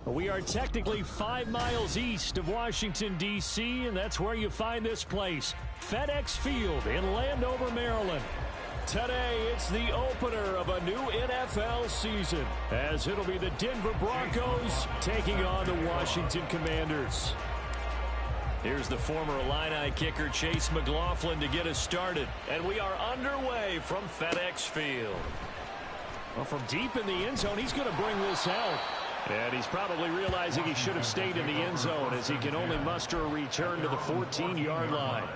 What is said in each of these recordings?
We are technically 5 miles east of Washington, D.C., and that's where you find this place, FedEx Field in Landover, Maryland. Today, it's the opener of a new NFL season, as it'll be the Denver Broncos taking on the Washington Commanders. Here's the former Illini kicker Chase McLaughlin to get us started, and we are underway from FedEx Field. Well, from deep in the end zone, he's going to bring this out. And he's probably realizing he should have stayed in the end zone as he can only muster a return to the 14-yard line.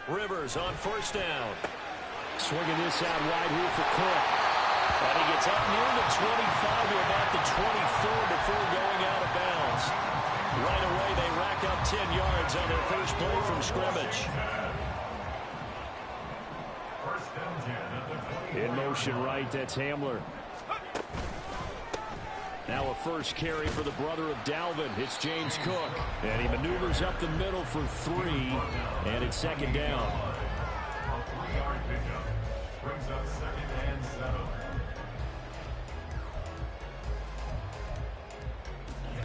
Rivers on first down. Swinging this out wide here for Cook. And he gets up near the 25 to about the 24 before going out of bounds. Right away, they rack up 10 yards on their first play from scrimmage. In motion right, that's Hamler. Now a first carry for the brother of Dalvin. It's James Cook. And he maneuvers up the middle for 3. And it's second down. Brings up second and 7.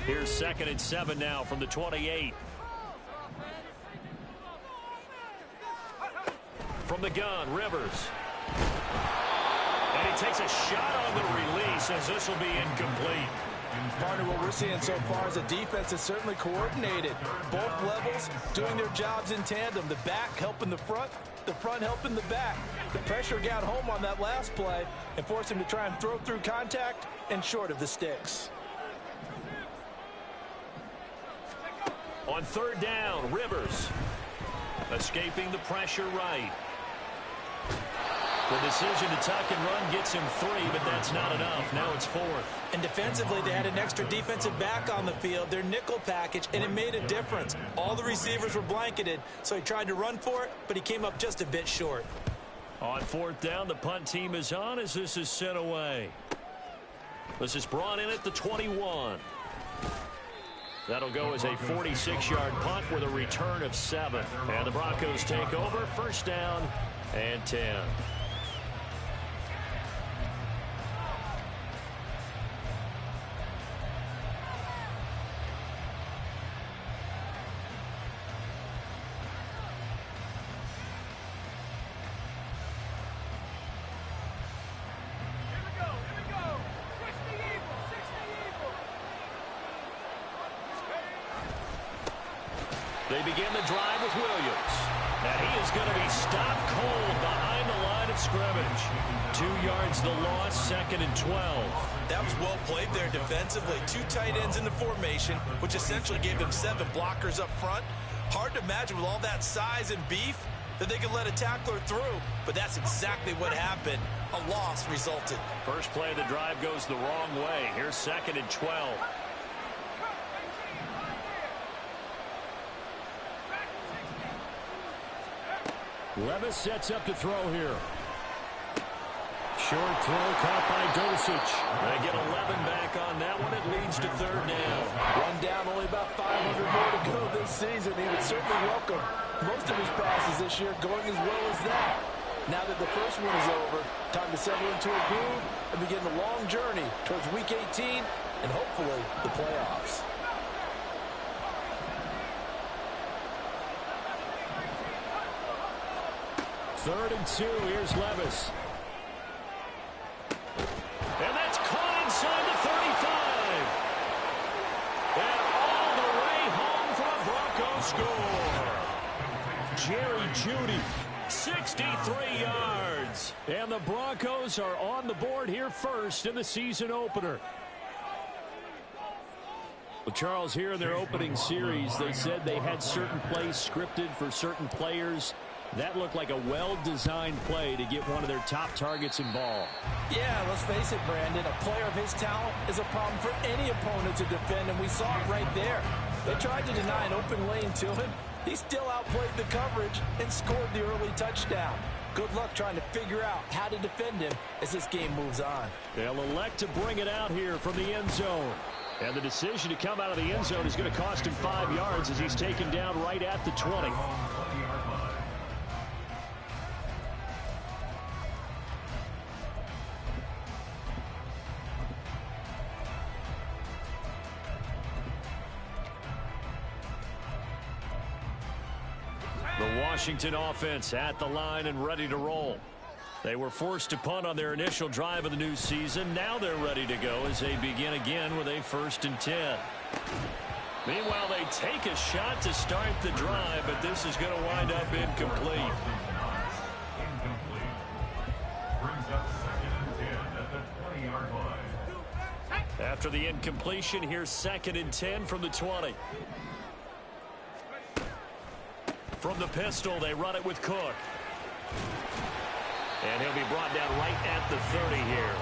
Here's second and 7 now from the 28. From the gun, Rivers. And he takes a shot on the release as this will be incomplete. Partner, what we're seeing so far is a defense is certainly coordinated. Both levels doing their jobs in tandem. The back helping the front helping the back. The pressure got home on that last play and forced him to try and throw through contact and short of the sticks. On third down, Rivers. Escaping the pressure right. The decision to tuck and run gets him 3, but that's not enough. Now it's 4th. And defensively, they had an extra defensive back on the field, their nickel package, and it made a difference. All the receivers were blanketed, so he tried to run for it, but he came up just a bit short. On fourth down, the punt team is on as this is sent away. This is brought in at the 21. That'll go as a 46-yard punt with a return of 7. And the Broncos take over, first down and 10. They begin the drive with Williams. And he is going to be stopped cold behind the line of scrimmage. 2 yards the loss, second and 12. That was well played there defensively. 2 tight ends in the formation, which essentially gave them 7 blockers up front. Hard to imagine with all that size and beef that they could let a tackler through, but that's exactly what happened. A loss resulted. First play of the drive goes the wrong way. Here's second and 12. Levis sets up to throw here. Short throw caught by Dosich. They get 11 back on that one. It leads to third down. One down, only about 500 more to go this season. He would certainly welcome most of his passes this year going as well as that. Now that the first one is over, time to settle into a groove and begin the long journey towards Week 18 and hopefully the playoffs. Third and 2, here's Levis. And that's caught inside the 35. And all the way home for a Bronco score. Jerry Jeudy, 63 yards. And the Broncos are on the board here first in the season opener. Well, Charles, here in their opening series, they said they had certain plays scripted for certain players. That looked like a well-designed play to get one of their top targets involved. Yeah, let's face it, Brandon. A player of his talent is a problem for any opponent to defend, and we saw it right there. They tried to deny an open lane to him. He still outplayed the coverage and scored the early touchdown. Good luck trying to figure out how to defend him as this game moves on. They'll elect to bring it out here from the end zone. And the decision to come out of the end zone is going to cost him 5 yards as he's taken down right at the 20. The Washington offense at the line and ready to roll. They were forced to punt on their initial drive of the new season. Now they're ready to go as they begin again with a 1st and 10. Meanwhile, they take a shot to start the drive, but this is going to wind up incomplete. After the incompletion, here's 2nd and 10 from the 20. From the pistol, they run it with Cook. And he'll be brought down right at the 30 here.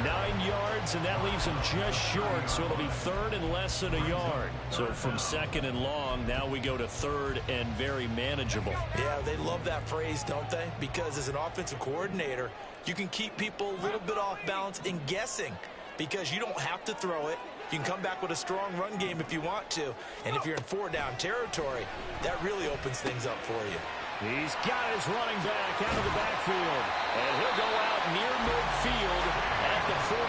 9 yards, and that leaves him just short, so it'll be 3rd and less than a yard. So from 2nd and long, now we go to 3rd and very manageable. Yeah, they love that phrase, don't they? Because as an offensive coordinator, you can keep people a little bit off balance and guessing because you don't have to throw it. You can come back with a strong run game if you want to. And if you're in 4-down territory, that really opens things up for you. He's got his running back out of the backfield. And he'll go out near midfield at the 49.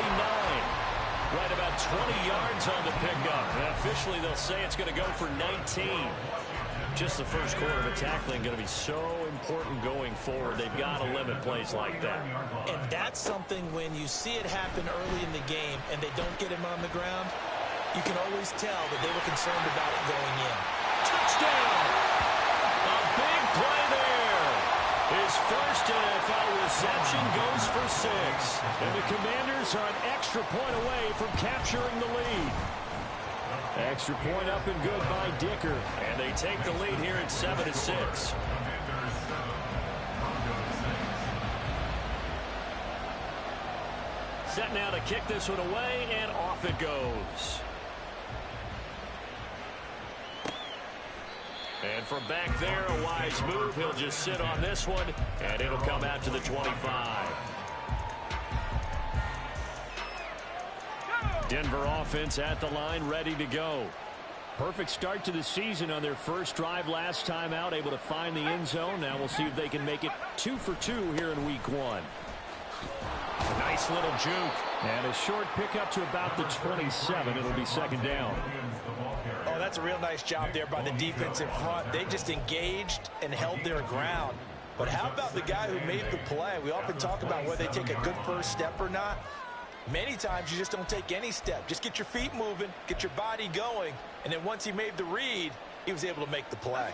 Right about 20 yards on the pickup. And officially, they'll say it's going to go for 19. Just the first quarter of a tackling going to be so important going forward. They've got to limit plays like that. And that's something when you see it happen early in the game and they don't get him on the ground, you can always tell that they were concerned about it going in. Touchdown! A big play there. His first NFL reception goes for 6. And the Commanders are an extra point away from capturing the lead. Extra point up and good by Dicker. And they take the lead here at 7-6. Set now to kick this one away, and off it goes. And from back there, a wise move. He'll just sit on this one, and it'll come out to the 25. Denver offense at the line, ready to go. Perfect start to the season on their first drive last time out, able to find the end zone. Now we'll see if they can make it 2 for 2 here in week 1. Nice little juke. And a short pickup to about the 27. It'll be 2nd down. Oh, that's a real nice job there by the defense in front. They just engaged and held their ground. But how about the guy who made the play? We often talk about whether they take a good first step or not. Many times you just don't take any step. Just get your feet moving, get your body going, and then once he made the read, he was able to make the play.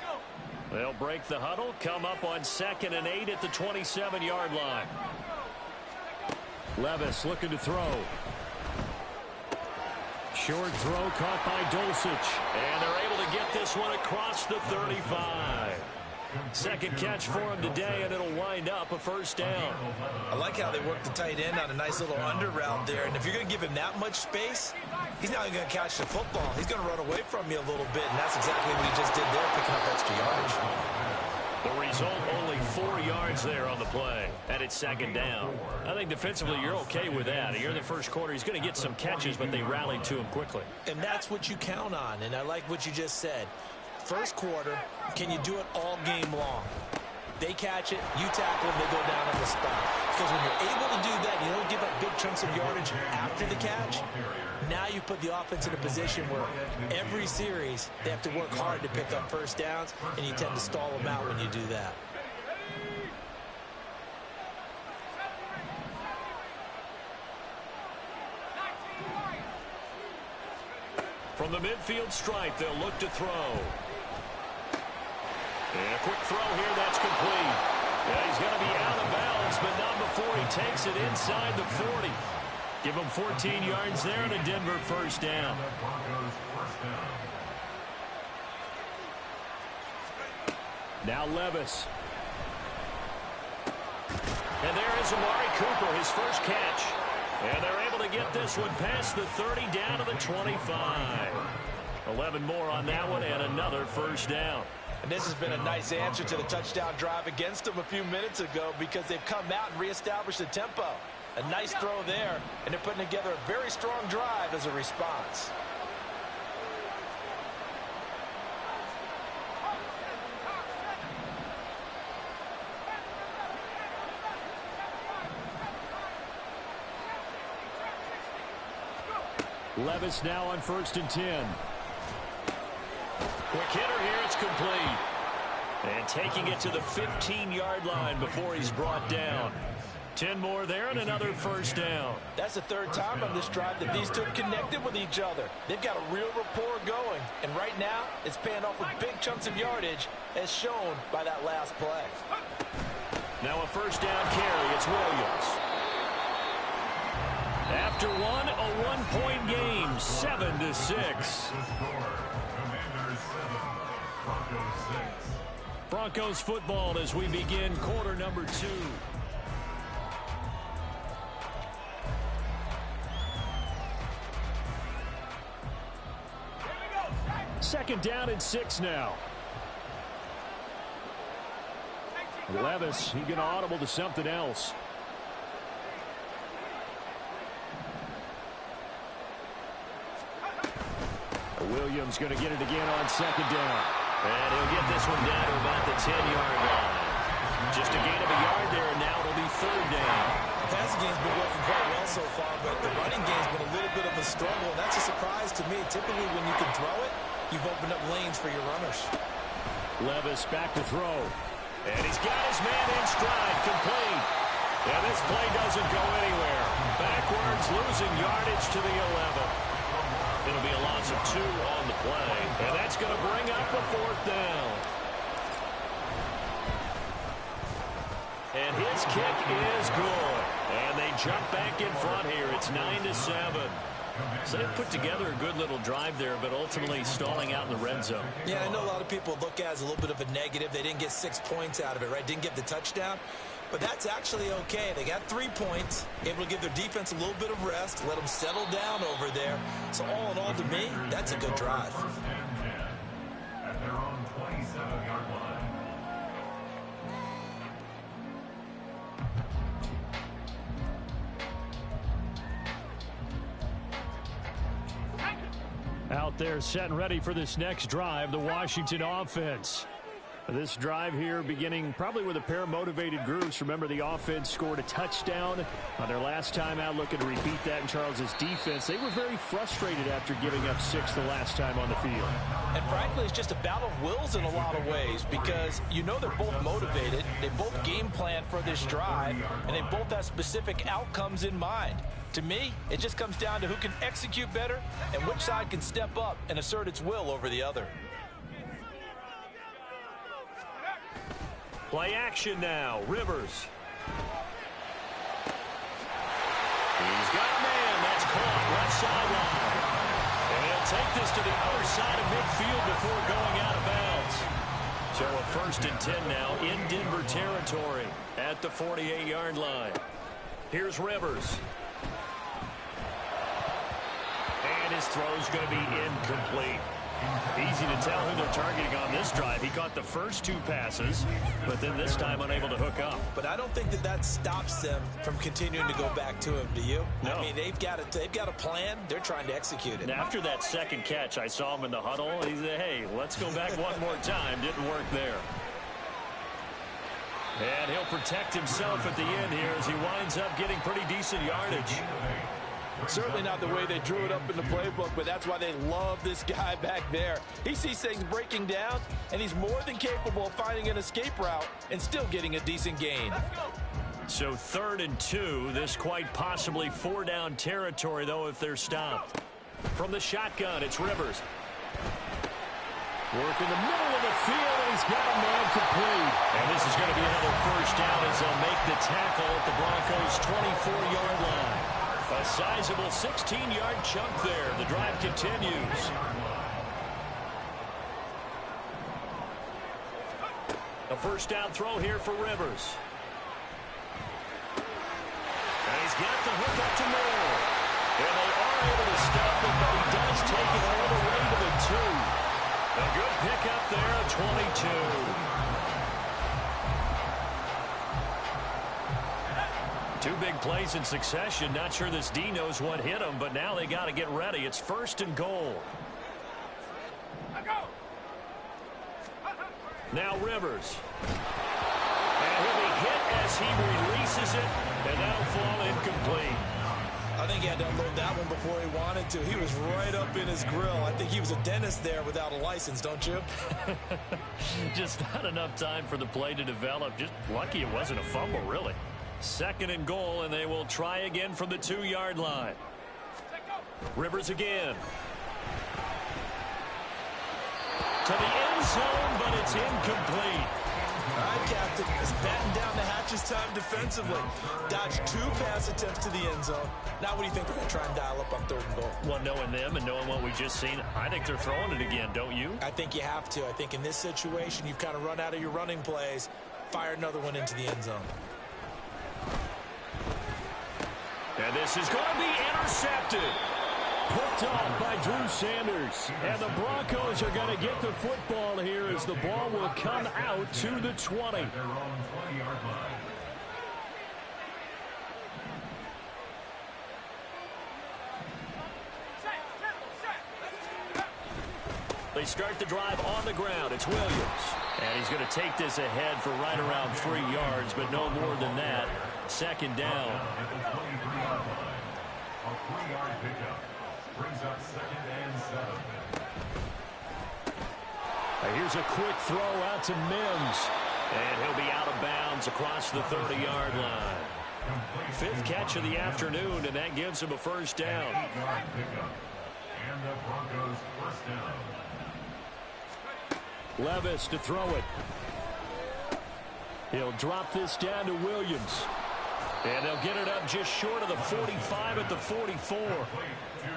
They'll break the huddle, come up on 2nd and 8 at the 27-yard line. Levis looking to throw. Short throw caught by Dulcich. And they're able to get this one across the 35. Second catch for him today, and it'll wind up a 1st down. I like how they work the tight end on a nice little under route there. And if you're going to give him that much space, he's not even going to catch the football. He's going to run away from you a little bit, and that's exactly what he just did there, picking up extra yardage. The result, only 4 yards there on the play, and it's 2nd down. I think defensively you're okay with that. Here in the first quarter, he's going to get some catches, but they rallied to him quickly. And that's what you count on, and I like what you just said. First quarter, can you do it all game long? They catch it, you tackle them, they go down on the spot. Because when you're able to do that, you don't give up big chunks of yardage after the catch. Now you put the offense in a position where every series they have to work hard to pick up 1st downs, and you tend to stall them out when you do that. From the midfield stripe, they'll look to throw. And a quick throw here, that's complete. Yeah, he's going to be out of bounds, but not before he takes it inside the 40. Give him 14 yards there and a Denver 1st down. Now Levis. And there is Amari Cooper, his first catch. And they're able to get this one past the 30 down to the 25. 11 more on that one and another 1st down. And this has been a nice answer to the touchdown drive against them a few minutes ago because they've come out and reestablished the tempo. A nice throw there, and they're putting together a very strong drive as a response. Levis now on 1st and 10. Quick hitter here, it's complete. And taking it to the 15-yard line before he's brought down. 10 more there and another first down. That's the third time on this drive that these two have connected with each other. They've got a real rapport going. And right now, it's paying off with big chunks of yardage, as shown by that last play. Now a first down carry. It's Williams. After one, a one-point game, 7-6. Broncos football as we begin quarter number 2. Second down and 6 now. Levis, he's going to audible to something else. Williams going to get it again on second down. And he'll get this one down to about the 10-yard line. Just a gain of a yard there, and now it'll be third down. The passing game's been working quite well so far, but the running game's been a little bit of a struggle, and that's a surprise to me. Typically, when you can throw it, you've opened up lanes for your runners. Levis back to throw. And he's got his man in stride, complete. And this play doesn't go anywhere. Backwards, losing yardage to the 11. It'll be a loss of 2 on the play. And that's going to bring up a fourth down. And his kick is good. And they jump back in front here. It's 9-7. So they put together a good little drive there, but ultimately stalling out in the red zone. Yeah, I know a lot of people look at it as a little bit of a negative. They didn't get 6 points out of it, right? Didn't get the touchdown. But that's actually okay. They got 3 points, able to give their defense a little bit of rest, let them settle down over there. So all in all, to me, that's a good drive. At their own 27-yard line. Out there set and ready for this next drive, the Washington offense. This drive here beginning probably with a pair of motivated groups. Remember, the offense scored a touchdown on their last time out, looking to repeat that in Charles's defense. They were very frustrated after giving up 6 the last time on the field. And frankly, it's just a battle of wills in a lot of ways, because you know they're both motivated, they both game plan for this drive, and they both have specific outcomes in mind. To me, it just comes down to who can execute better and which side can step up and assert its will over the other. Play action now. Rivers. He's got a man. That's caught. Left sideline. And he'll take this to the other side of midfield before going out of bounds. So a 1st and 10 now in Denver territory at the 48-yard line. Here's Rivers. And his throw's going to be incomplete. Easy to tell who they're targeting on this drive. He caught the first 2 passes, but then this time unable to hook up. But I don't think that stops them from continuing to go back to him, do you? No. I mean, they've got a plan. They're trying to execute it. And after that second catch, I saw him in the huddle. He said, hey, let's go back one more time. Didn't work there. And he'll protect himself at the end here as he winds up getting pretty decent yardage. Certainly not the way they drew it up in the playbook, but that's why they love this guy back there. He sees things breaking down, and he's more than capable of finding an escape route and still getting a decent gain. So 3rd and 2, this quite possibly 4-down territory, though, if they're stopped. From the shotgun, it's Rivers. Work in the middle of the field, and he's got a man complete. And this is going to be another first down as they'll make the tackle at the Broncos' 24-yard line. A sizable 16-yard chunk there. The drive continues. A first down throw here for Rivers. And he's got the hook up to Moore. And they are able to stop it, but he does take it all the way to the 2. A good pickup there at 22. Two big plays in succession. Not sure this D knows what hit him, but now they got to get ready. It's 1st and goal. Now Rivers. And he'll be hit as he releases it, and that'll fall incomplete. I think he had to unload that one before he wanted to. He was right up in his grill. I think he was a dentist there without a license, don't you? Just not enough time for the play to develop. Just lucky it wasn't a fumble, really. 2nd and goal, and they will try again from the 2-yard line. Rivers again. To the end zone, but it's incomplete. All right, Captain, is batting down the hatches time defensively. Dodged 2 pass attempts to the end zone. Now what do you think they're going to try and dial up on 3rd and goal? Well, knowing them and knowing what we just seen, I think they're throwing it again, don't you? I think you have to. I think in this situation, you've kind of run out of your running plays. Fire another one into the end zone. And this is going to be intercepted. Picked off by Drew Sanders. And the Broncos are going to get the football here as the ball will come out to the 20. At their own 20-yard line. They start the drive on the ground. It's Williams. And he's going to take this ahead for right around 3 yards, but no more than that. 2nd down. At the 23-yard line. A 3-yard pickup. Brings up 2nd and 7. Here's a quick throw out to Mims. And he'll be out of bounds across the 30-yard line. 5th catch of the afternoon, and that gives him a 1st down. 8-yard pickup. And the Broncos 1st down. Levis to throw it. He'll drop this down to Williams. And they'll get it up just short of the 45 at the 44.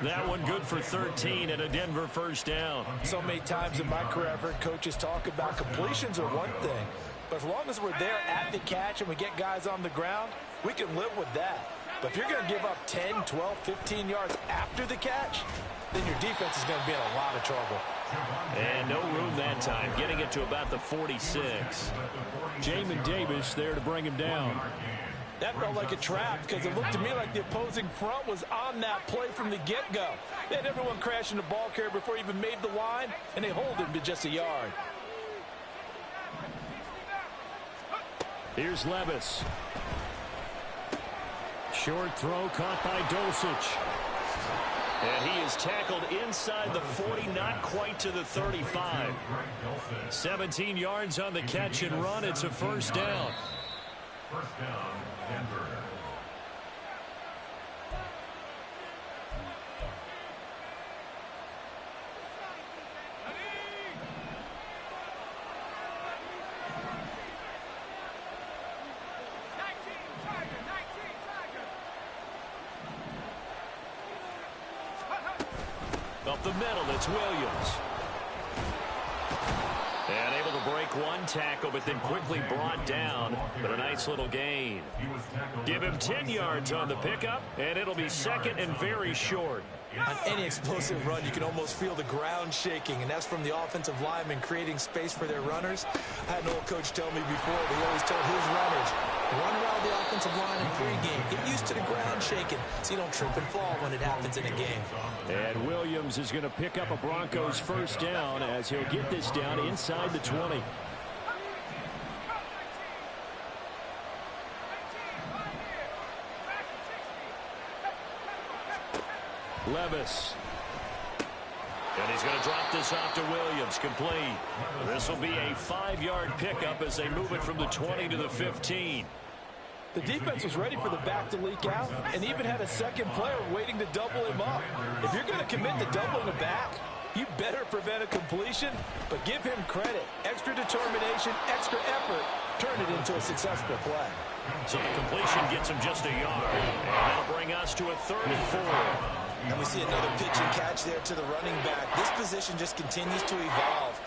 That one good for 13 and a Denver 1st down. So many times in my career, I've heard coaches talk about completions are one thing. But as long as we're there at the catch and we get guys on the ground, we can live with that. But if you're going to give up 10, 12, 15 yards after the catch, then your defense is going to be in a lot of trouble. And no room that time, getting it to about the 46. Jamin Davis there to bring him down. That felt like a trap because it looked to me like the opposing front was on that play from the get-go. They had everyone crashing the ball carrier before he even made the line, and they hold him to just a yard. Here's Levis. Short throw caught by Dulcich. And he is tackled inside the 40, not quite to the 35. 17 yards on the catch and run. It's a 1st down. 1st down, Denver. Up the middle, it's Williams. And able to break one tackle, but then quickly brought down. But a nice little gain. Give him 10 yards on the pickup, and it'll be 2nd and very short. On any explosive run, you can almost feel the ground shaking, and that's from the offensive linemen creating space for their runners. I had an old coach tell me before, he always told his runners, run around the offensive line in pregame. Get used to the ground shaking so you don't trip and fall when it happens in a game. And Williams is going to pick up a Broncos 1st down as he'll get this down inside the 20. Levis. And he's going to drop this off to Williams, complete. This will be a 5-yard pickup as they move it from the 20 to the 15. The defense was ready for the back to leak out and even had a second player waiting to double him up. If you're going to commit to doubling a back, you better prevent a completion, but give him credit. Extra determination, extra effort, turn it into a successful play. So the completion gets him just a yard. And that'll bring us to a 3rd and 4. And we see another pitch and catch there to the running back. This position just continues to evolve.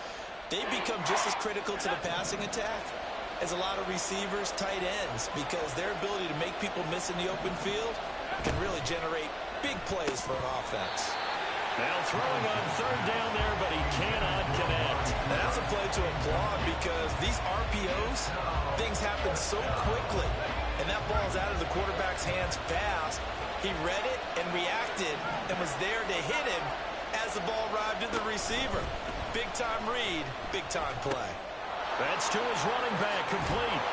They become just as critical to the passing attack as a lot of receivers, tight ends, because their ability to make people miss in the open field can really generate big plays for an offense. Now throwing on 3rd down there, but he cannot connect. And that's a play to applaud because these RPOs, things happen so quickly. And that ball's out of the quarterback's hands fast, he read it and reacted and was there to hit him as the ball arrived to the receiver. Big-time read, big-time play. That's to his running back, complete.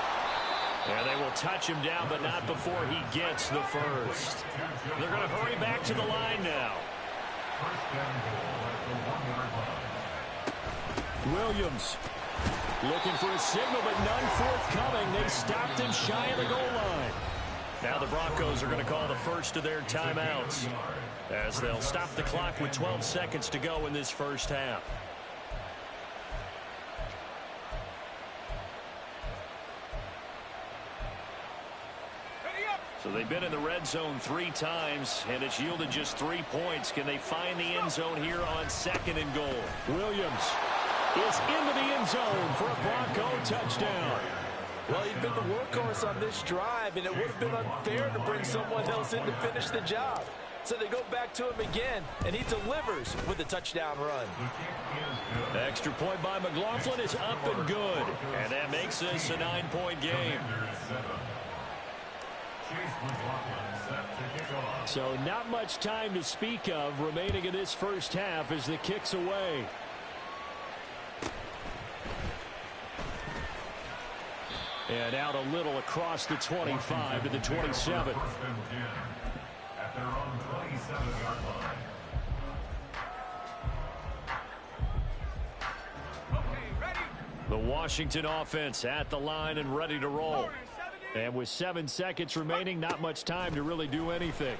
And they will touch him down, but not before he gets the first. They're going to hurry back to the line now. Williams looking for a signal, but none forthcoming. They stopped him shy of the goal line. Now the Broncos are going to call the first of their timeouts as they'll stop the clock with 12 seconds to go in this first half. So they've been in the red zone 3 times, and it's yielded just 3 points. Can they find the end zone here on 2nd and goal? Williams is into the end zone for a Bronco touchdown. Well, he's been the workhorse on this drive, and it would have been unfair to bring someone else in to finish the job. So they go back to him again, and he delivers with a touchdown run. Extra point by McLaughlin is up and good, and that makes this a 9-point game. So not much time to speak of remaining in this first half as the kick's away. And out a little across the 25 to the 27. At their own 27-yard line. The Washington offense at the line and ready to roll. And with 7 seconds remaining, not much time to really do anything.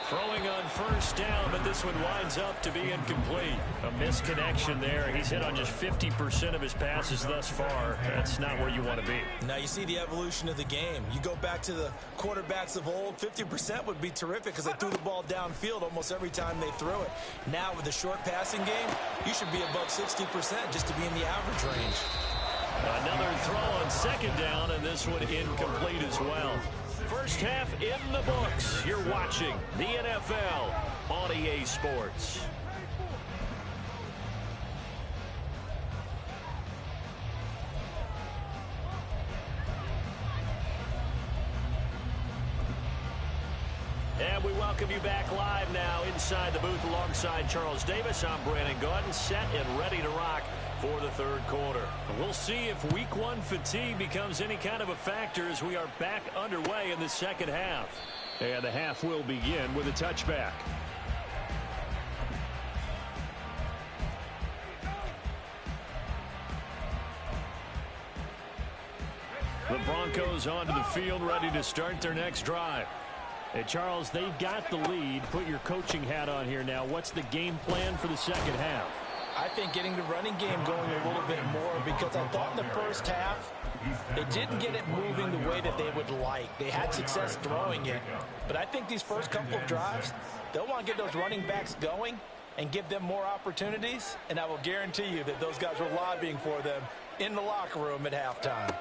Throwing on first down, but this one winds up to be incomplete. A misconnection there. He's hit on just 50% of his passes thus far. That's not where you want to be. Now you see the evolution of the game. You go back to the quarterbacks of old, 50% would be terrific because they threw the ball downfield almost every time they threw it. Now with the short passing game, you should be above 60% just to be in the average range. Another throw on 2nd down, and this one incomplete as well. First half in the books. You're watching the NFL on EA Sports. And we welcome you back live now inside the booth alongside Charles Davis. I'm Brandon Gaudin, set and ready to rock for the 3rd quarter. We'll see if week 1 fatigue becomes any kind of a factor as we are back underway in the 2nd half. And the half will begin with a touchback. The Broncos onto the field ready to start their next drive. Hey, Charles, they've got the lead. Put your coaching hat on here now. What's the game plan for the 2nd half? I think getting the running game going a little bit more because I thought in the first half they didn't get it moving the way that they would like. They had success throwing it, but I think these first couple of drives, they'll want to get those running backs going and give them more opportunities, and I will guarantee you that those guys were lobbying for them in the locker room at halftime.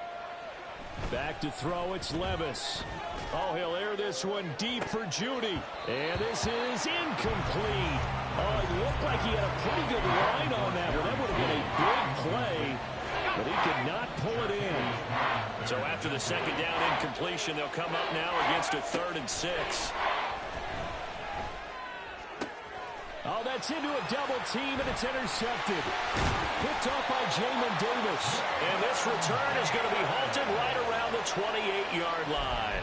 Back to throw, it's Levis. Oh, he'll air this one deep for Judy. And this is incomplete. Oh, it looked like he had a pretty good line on that one. That would have been a big play, but he could not pull it in. So after the 2nd down incompletion, they'll come up now against a 3rd and 6. Oh, that's into a double team, and it's intercepted. Picked off by Jamin Davis. And this return is going to be halted right around the 28-yard line.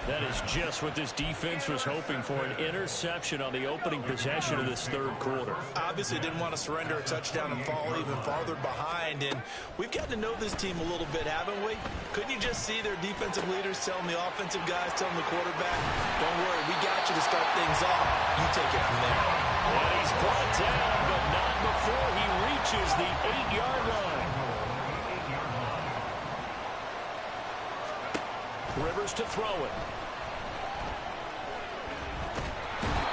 That is just what this defense was hoping for, an interception on the opening possession of this 3rd quarter. Obviously didn't want to surrender a touchdown and fall even farther behind, and we've gotten to know this team a little bit, haven't we? Couldn't you just see their defensive leaders telling the offensive guys, telling the quarterback, don't worry, we got you to start things off. You take it from there. And he's brought down, but not before he reaches the 8-yard line. Rivers to throw it.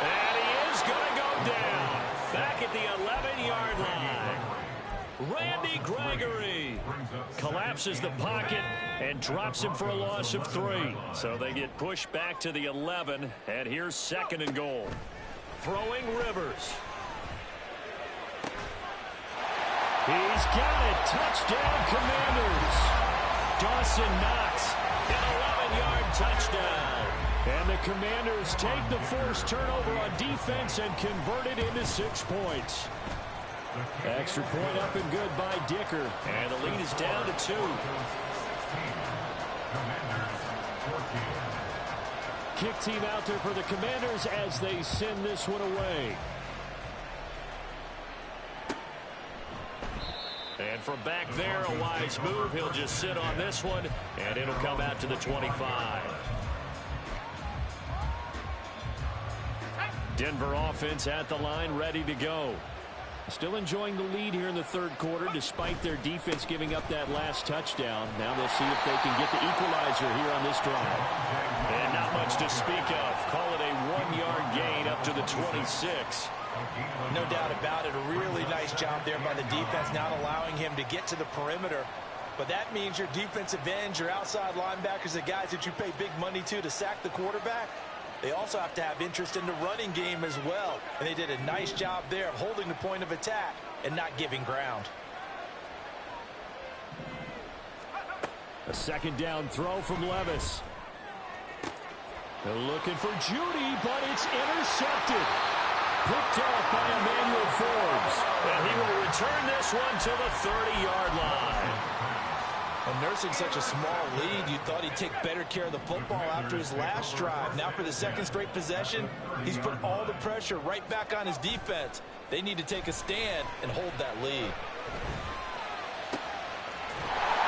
And he is going to go down. Back at the 11-yard line. Randy Gregory collapses the pocket and drops him for a loss of 3. So they get pushed back to the 11, and here's 2nd and goal. Throwing Rivers. He's got it. Touchdown, Commanders. Dawson Knox, an 11-yard touchdown. And the Commanders take the forced turnover on defense and convert it into 6 points. Extra point up and good by Dicker. And the lead is down to 2. Kick team out there for the Commanders as they send this one away. And from back there, a wise move. He'll just sit on this one, and it'll come out to the 25. Denver offense at the line, ready to go. Still enjoying the lead here in the third quarter, despite their defense giving up that last touchdown. Now they'll see if they can get the equalizer here on this drive. And not much to speak of. Call it a 1-yard gain up to the 26. No doubt about it. A really nice job there by the defense, not allowing him to get to the perimeter. But that means your defensive ends, your outside linebackers, the guys that you pay big money to sack the quarterback, they also have to have interest in the running game as well. And they did a nice job there of holding the point of attack and not giving ground. A second down throw from Levis. They're looking for Judy, but it's intercepted. Picked off by Emmanuel Forbes. And he will return this one to the 30-yard line. And nursing such a small lead, you thought he'd take better care of the football after his last drive. Now for the second straight possession, he's put all the pressure right back on his defense. They need to take a stand and hold that lead.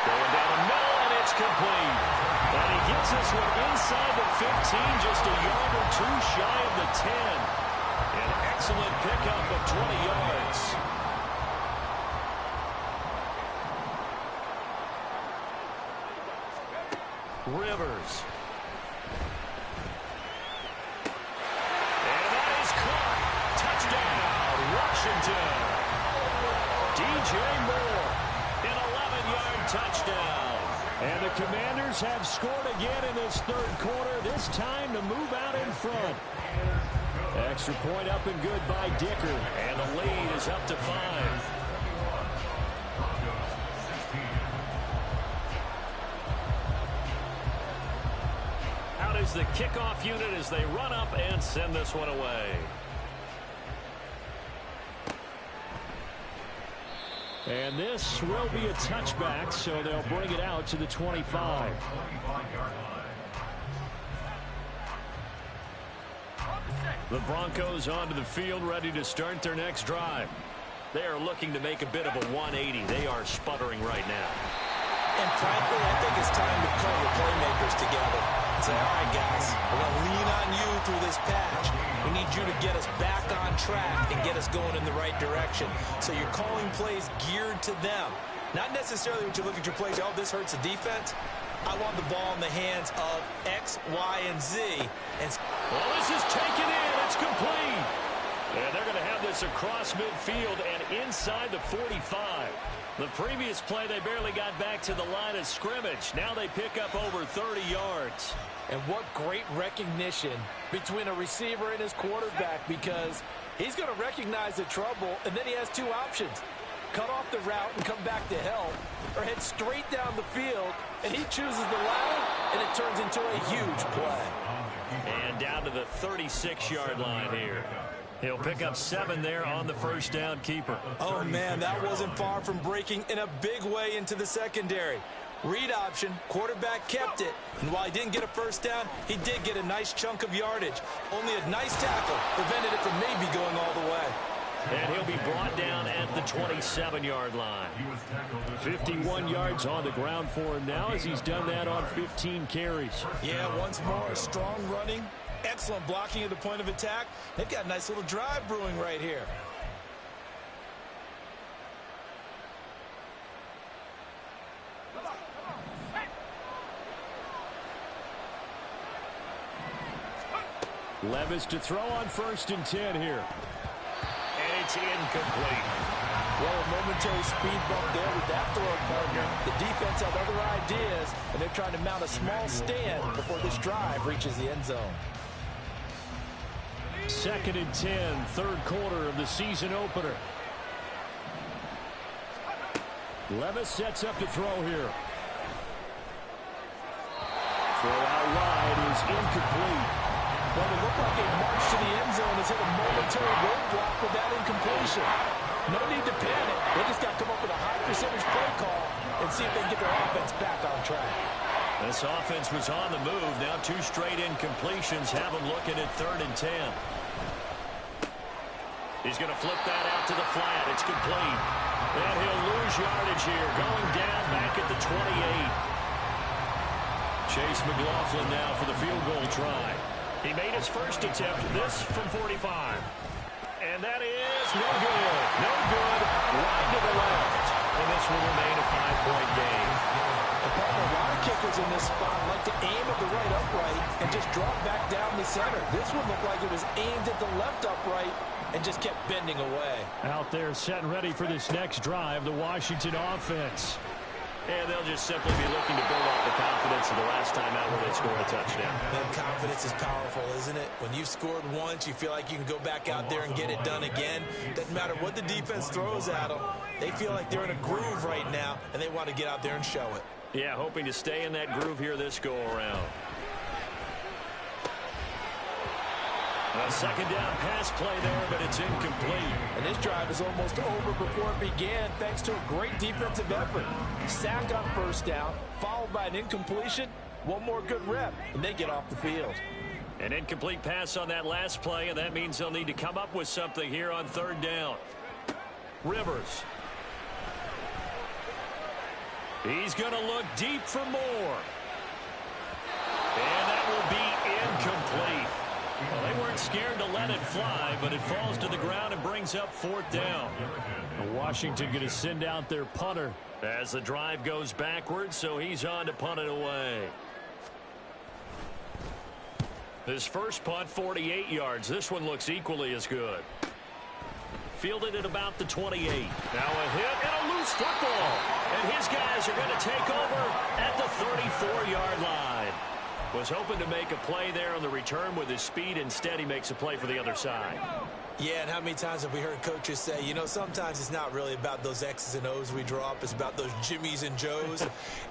Going down the middle, and it's complete. And he gets this one inside the 15, just a yard or 2 shy of the 10. An excellent pickup of 20 yards. Rivers. And that is caught. Touchdown, Washington. DJ Moore, an 11-yard touchdown. And the Commanders have scored again in this third quarter, this time to move out in front. Extra point up and good by Dicker, and the lead is up to 5. Is the kickoff unit as they run up and send this one away. And this will be a touchback, so they'll bring it out to the 25. The Broncos onto the field, ready to start their next drive. They are looking to make a bit of a 180. They are sputtering right now. And frankly, I think it's time to call the playmakers together and say, all right, guys, we're going to lean on you through this patch. We need you to get us back on track and get us going in the right direction. So you're calling plays geared to them. Not necessarily when you look at your plays, oh, this hurts the defense. I want the ball in the hands of X, Y, and Z. And well, this is taken in. It's complete. And they're going to have this across midfield and inside the 45. The previous play, they barely got back to the line of scrimmage. Now they pick up over 30 yards. And what great recognition between a receiver and his quarterback, because he's going to recognize the trouble, and then he has 2 options. Cut off the route and come back to help, or head straight down the field, and he chooses the latter, and it turns into a huge play. And down to the 36-yard line here. He'll pick up 7 there on the first down keeper. Oh, man, that wasn't far from breaking in a big way into the secondary. Read option, quarterback kept it. And while he didn't get a first down, he did get a nice chunk of yardage. Only a nice tackle prevented it from maybe going all the way. And he'll be brought down at the 27-yard line. 51 yards on the ground for him now as he's done that on 15 carries. Yeah, once more, strong running. Excellent blocking at the point of attack. They've got a nice little drive brewing right here. Levis to throw on 1st and 10 here. And it's incomplete. Well, a momentary speed bump there with that throw partner. The defense had other ideas, and they're trying to mount a small stand before this drive reaches the end zone. 2nd and 10, third quarter of the season opener. Levis sets up to throw here. Throw out wide is incomplete. Well, it looked like a march to the end zone has hit a momentary roadblock with that incompletion. No need to panic. They just got to come up with a high percentage play call and see if they can get their offense back on track. This offense was on the move. Now 2 straight incompletions have them looking at 3rd and 10. He's going to flip that out to the flat. It's complete. And he'll lose yardage here. Going down back at the 28. Chase McLaughlin now for the field goal try. He made his first attempt, this from 45. And that is no good. No good. Wide to the left. And this will remain a 5-point game. A lot of kickers in this spot like to aim at the right upright and just drop back down the center. This one looked like it was aimed at the left upright and just kept bending away. Out there set and ready for this next drive, the Washington offense. And they'll just simply be looking to build off the confidence of the last time out where they scored a touchdown. And confidence is powerful, isn't it? When you've scored once, you feel like you can go back out there and get it done again. Doesn't matter what the defense throws at them. They feel like they're in a groove right now, and they want to get out there and show it. Yeah, hoping to stay in that groove here this go-around. A second down pass play there, but it's incomplete. And this drive is almost over before it began thanks to a great defensive effort. Sack on first down, followed by an incompletion. One more good rep, and they get off the field. An incomplete pass on that last play, and that means they'll need to come up with something here on 3rd down. Rivers. He's going to look deep for more. And that will be incomplete. Well, they weren't scared to let it fly, but it falls to the ground and brings up 4th down. Washington going to send out their punter as the drive goes backwards, so he's on to punt it away. His first punt, 48 yards. This one looks equally as good. Fielded at about the 28. Now a hit and a loose football. And his guys are going to take over at the 34-yard line. Was hoping to make a play there on the return with his speed. Instead, he makes a play for the other side. Yeah, and how many times have we heard coaches say, you know, sometimes it's not really about those X's and O's we drop. It's about those Jimmies and Joes.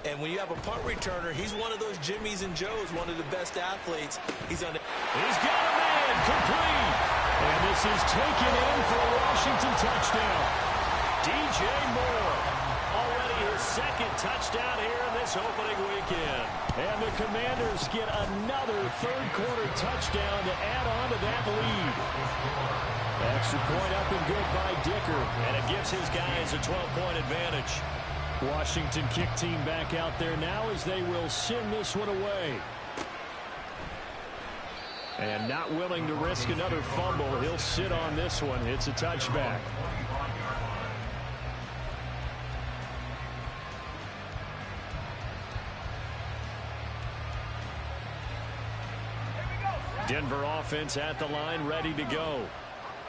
And when you have a punt returner, he's one of those Jimmies and Joes, one of the best athletes. He's got a man complete. And this is taken in for a Washington touchdown. DJ Moore. Already his 2nd touchdown here in this opening weekend. And the Commanders get another 3rd-quarter touchdown to add on to that lead. Extra point up and good by Dicker. And it gives his guys a 12-point advantage. Washington kick team back out there now as they will send this one away. And not willing to risk another fumble, he'll sit on this one. It's a touchback. Denver offense at the line, ready to go.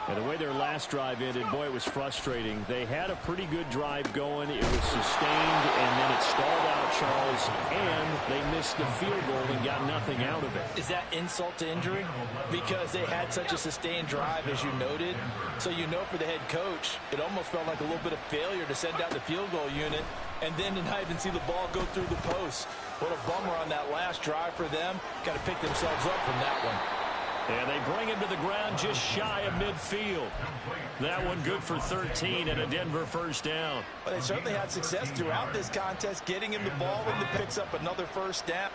And the way their last drive ended, boy, it was frustrating. They had a pretty good drive going. It was sustained, and then it stalled out, Charles, and they missed the field goal and got nothing out of it. Is that insult to injury? Because they had such a sustained drive, as you noted. So you know for the head coach, it almost felt like a little bit of failure to send out the field goal unit and then to not even see the ball go through the post. What a bummer on that last drive for them. Got to pick themselves up from that one. And they bring him to the ground just shy of midfield. That one good for 13 and a Denver first down. Well, they certainly had success throughout this contest, getting him the ball when he picks up another first down.